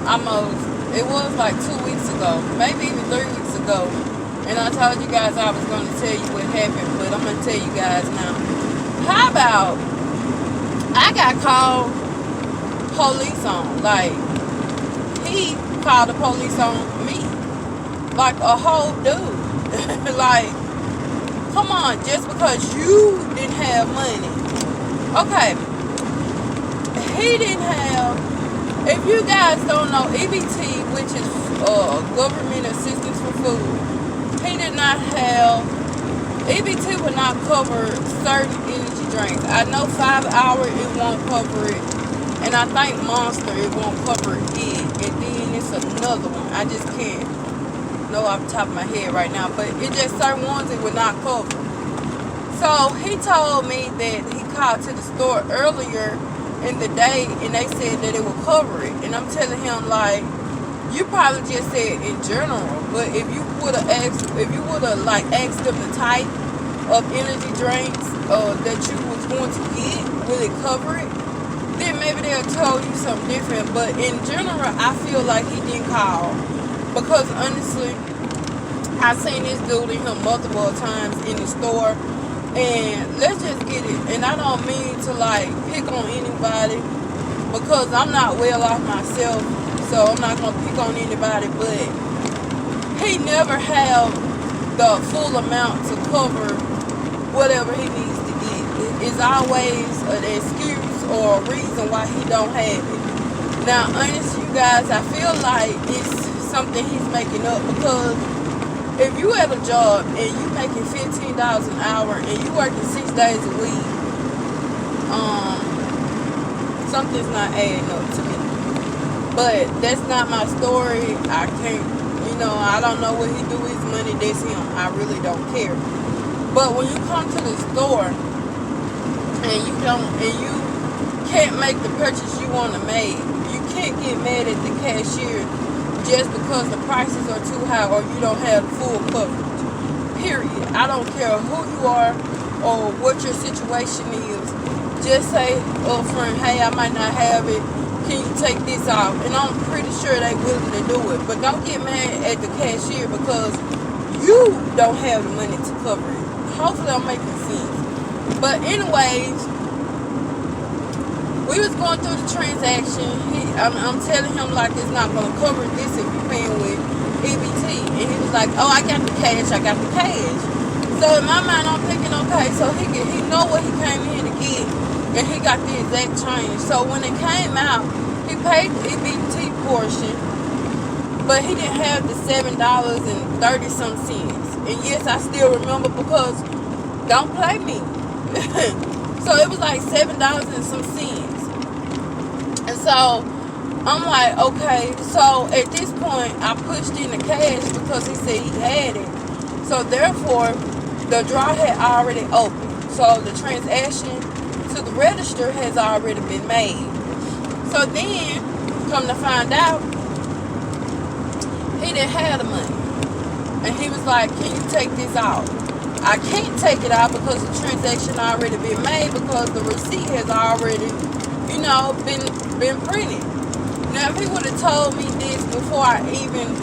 almost, it was like 2 weeks ago, maybe even 3 weeks ago. And I told you guys I was going to tell you what happened, but I'm going to tell you guys now. How about I got called police on? Like, he called the police on me. Like a whole dude. Like, come on, just because you didn't have money. Okay, he didn't have, if you guys don't know, EBT, which is government assistance for food, he did not have, EBT would not cover certain energy drinks. I know 5 Hour, it won't cover it. And I think Monster, it won't cover it. And then it's another one. I just can't know off the top of my head right now. But it's just certain ones it would not cover. So he told me that he called to the store earlier in the day and they said that it would cover it. And I'm telling him, like, you probably just said in general, but if you would have asked, like asked them the type of energy drinks that you was going to get, will it cover it? Then maybe they'll tell you something different. But in general, I feel like he didn't call because honestly, I seen this dude in here multiple times in the store, and let's just get it. And I don't mean to like pick on anybody because I'm not well off myself. So I'm not going to pick on anybody, but he never have the full amount to cover whatever he needs to get. It's always an excuse or a reason why he don't have it. Now, honestly, you guys, I feel like it's something he's making up because if you at a job and you making $15 an hour and you working 6 days a week, something's not adding up to me. But that's not my story. I can't, I don't know what he do with his money. That's him. I really don't care. But when you come to the store and you can't make the purchase you want to make, you can't get mad at the cashier just because the prices are too high or you don't have full coverage. Period. I don't care who you are or what your situation is. Just say, oh friend, hey, I might not have it. Can you take this off? And I'm pretty sure they willing to do it. But don't get mad at the cashier because you don't have the money to cover it. Hopefully I'm making sense. But anyways, we was going through the transaction. I'm telling him like it's not going to cover this if you're paying with EBT. And he was like, oh, I got the cash. So in my mind, I'm thinking, okay, so he know what he came in to get. And he got the exact change. So when it came out, he paid the EBT portion, but he didn't have the $7.30 cents. And yes, I still remember because don't play me. So it was like $7 and some cents. And so I'm like, okay. So at this point, I pushed in the cash because he said he had it. So therefore, the draw had already opened. So the transaction to the register has already been made. So then, come to find out, he didn't have the money. And he was like, can you take this out? I can't take it out because the transaction already been made because the receipt has already, been printed. Now, if he would have told me this before I even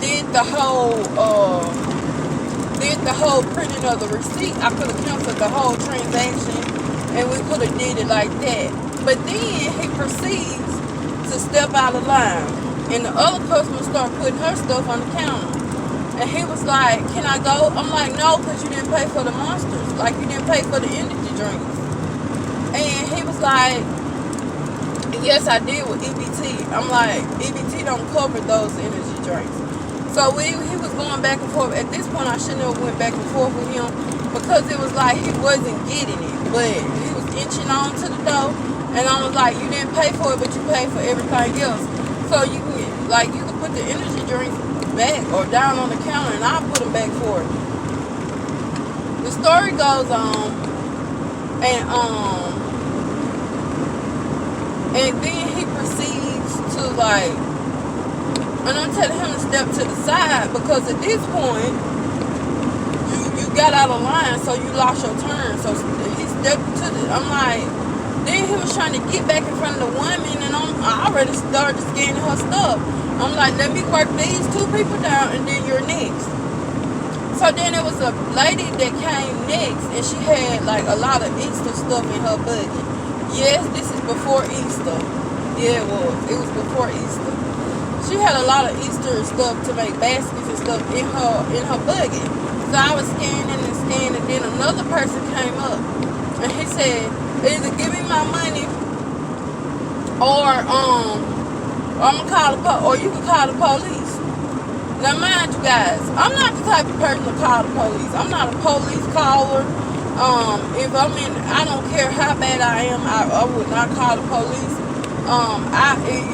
did the whole printing of the receipt, I could have canceled the whole transaction and we could have did it like that. But then he proceeds to step out of line. And the other customer started putting her stuff on the counter. And he was like, can I go? I'm like, no, because you didn't pay for the monsters. Like, you didn't pay for the energy drinks. And he was like, yes, I did with EBT. I'm like, EBT don't cover those energy drinks. So he was going back and forth. At this point, I shouldn't have went back and forth with him because it was like he wasn't getting it. But he was inching on to the door. And I was like, you didn't pay for it, but you paid for everything else. So you can put the energy drinks back or down on the counter and I'll put them back for it. The story goes on and then he proceeds to and I'm telling him to step to the side because at this point you got out of line, so you lost your turn. So he stepped to I'm like, Then he was trying to get back in front of the woman, and I already started scanning her stuff. I'm like, let me work these two people down, and then you're next. So then there was a lady that came next, and she had like a lot of Easter stuff in her buggy. Yes, this is before Easter. Yeah, it was. It was before Easter. She had a lot of Easter stuff to make baskets and stuff in her buggy. So I was scanning and scanning, and then another person came up, and he said, either give me my money, or I'm gonna call the or you can call the police. Now mind you guys, I'm not the type of person to call the police. I'm not a police caller. If I don't care how bad I am, I would not call the police.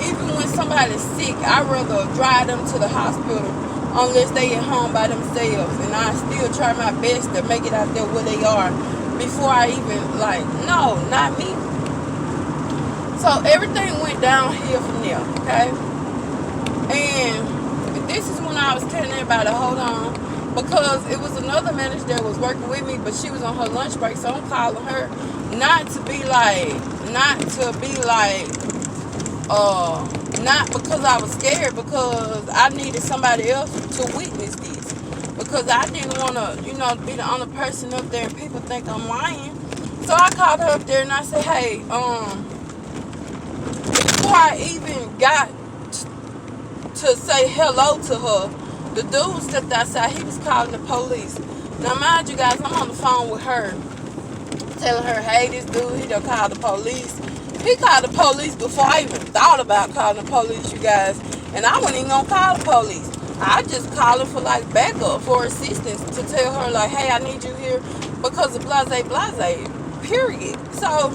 Even when somebody's sick, I'd rather drive them to the hospital unless they at home by themselves, and I still try my best to make it out there where they are before I even no, not me. So everything went downhill from there, okay? And this is when I was telling everybody, hold on, because it was another manager that was working with me, but she was on her lunch break, so I'm calling her not because I was scared, because I needed somebody else to witness this, because I didn't want to, be the only person up there and people think I'm lying. So I called her up there and I said, hey, before I even got to say hello to her, the dude stepped outside. He was calling the police. Now mind you guys, I'm on the phone with her, telling her, hey, this dude, he done called the police. He called the police before I even thought about calling the police, you guys. And I wasn't even gonna call the police. I just called her for backup, for assistance, to tell her hey, I need you here because of blase, period. So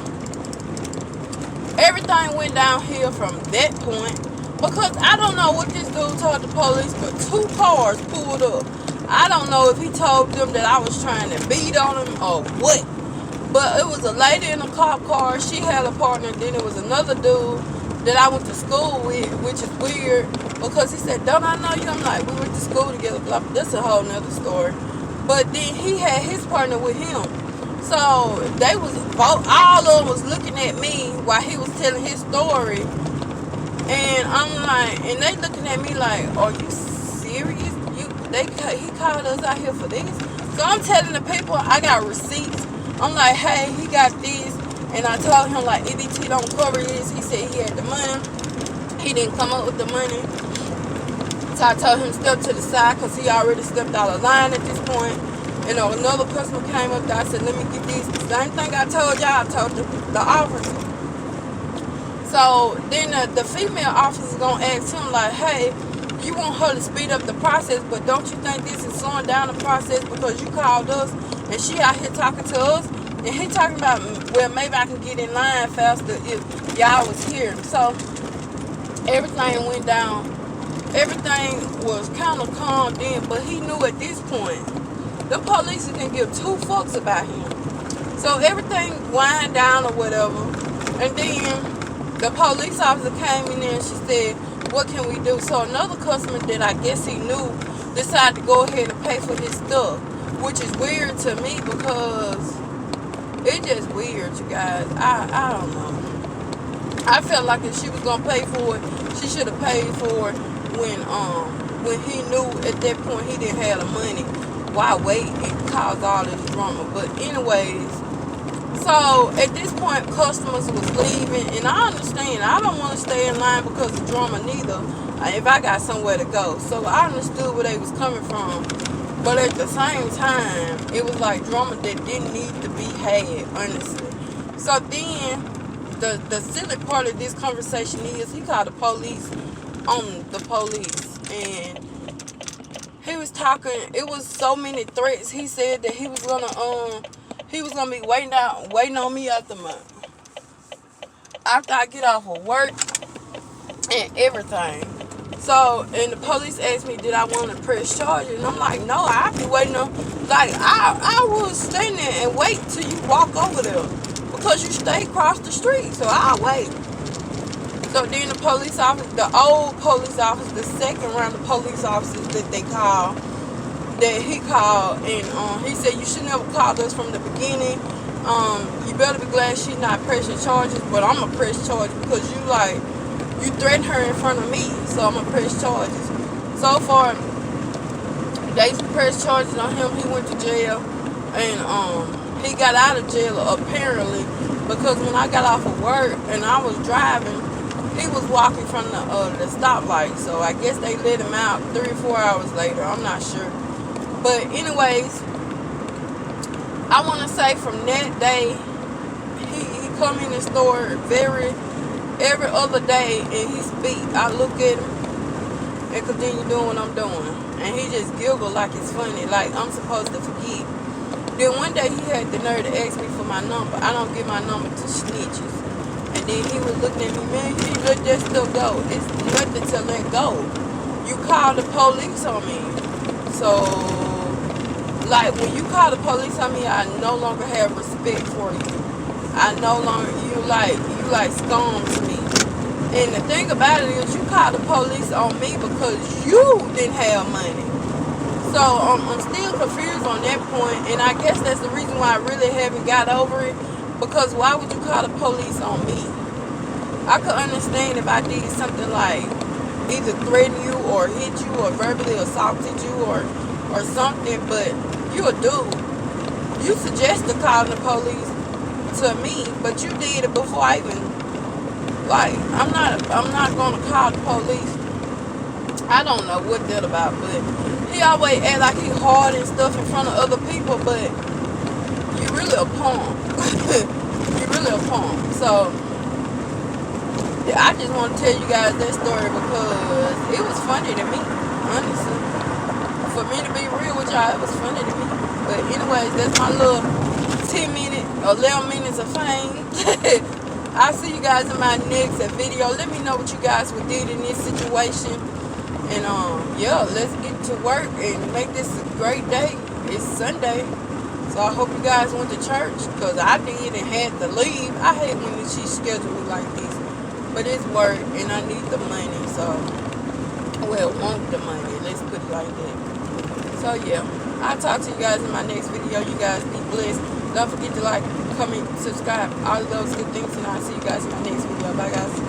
everything went downhill from that point, because I don't know what this dude told the police, but 2 cars pulled up. I don't know if he told them that I was trying to beat on him or what. But it was a lady in a cop car. She had a partner. Then it was another dude that I went to school with, which is weird, because he said, don't I know you? I'm like, we went to school together. Blah, blah. That's a whole nother story. But then he had his partner with him. So they was both, all of them was looking at me while he was telling his story. And I'm like, and they looking at me like, are you serious? He called us out here for this? So I'm telling the people, I got receipts. I'm like, hey, he got this. And I told him, EBT don't cover this. He said he had the money. He didn't come up with the money. So I told him step to the side, because he already stepped out of line at this point. And another customer came up there. I said, let me get this. The same thing I told y'all, I told the officer. So then the female officer going to ask him, hey, you want her to speed up the process, but don't you think this is slowing down the process because you called us and she out here talking to us? And he talking about, well, maybe I can get in line faster if y'all was here. So everything went down. Everything was kind of calmed in, but he knew at this point, the police didn't give 2 fucks about him. So everything wind down or whatever. And then the police officer came in there and she said, what can we do? So another customer that I guess he knew decided to go ahead and pay for his stuff, which is weird to me, because it's just weird, you guys. I don't know. I felt like if she was gonna pay for it, she should have paid for it when he knew at that point he didn't have the money. Why wait and cause all this drama? But anyways, so at this point customers was leaving, and I understand. I don't want to stay in line because of drama neither, if I got somewhere to go. So I understood where they was coming from. But at the same time, it was drama that didn't need to be had, honestly. So then, the silly part of this conversation is he called the police on the police. And he was talking, it was so many threats. He said that he was gonna be waiting on me after I get off of work and everything. So, and the police asked me, did I want to press charges? And I'm like, no, I'll be waiting on, I will stand there and wait till you walk over there, because you stay across the street, so I'll wait. So then the police officer, the old police officer, the second round of police officers that he called, and he said, you should never called us from the beginning. You better be glad she's not pressing charges, but I'm going to press charges because you threatened her in front of me, so I'm going to press charges. So far, they pressed charges on him. He went to jail, and he got out of jail apparently because when I got off of work and I was driving, he was walking from the stoplight. So I guess they let him out 3 or 4 hours later. I'm not sure. But anyways, I want to say from that day, he come in the store every other day and he speak. I look at him and continue doing what I'm doing. And he just giggle like it's funny, like I'm supposed to forget. Then one day he had the nerve to ask me for my number. I don't give my number to snitches. And then he was looking at me, man, you let that stuff go. It's nothing to let go. You call the police on me. So, like, when you call the police on me, I no longer have respect for you. I no longer, you like scum to me. And the thing about it is, you called the police on me because you didn't have money. So I'm still confused on that point, and I guess that's the reason why I really haven't got over it. Because why would you call the police on me? I could understand if I did something like either threaten you or hit you or verbally assaulted you or something, but you a dude. You suggested calling the police to me, but you did it before I even. Like, I'm not gonna call the police. I don't know what that about, but he always act like he hard and stuff in front of other people, but you really a punk. You really a punk. So yeah, I just want to tell you guys that story because it was funny to me, honestly. For me to be real with y'all, it was funny to me. But anyways, that's my little 11 minutes of fame. I'll see you guys in my next video. Let me know what you guys would do in this situation. And yeah, let's get to work and make this a great day. It's Sunday. So I hope you guys went to church because I did and had to leave. I hate when she scheduled me like this. But it's work and I need the money. So, well, want the money. Let's put it like that. So yeah, I'll talk to you guys in my next video. You guys be blessed. Don't forget to like, comment, subscribe, all of those good things, and I'll see you guys in my next video. Bye, guys.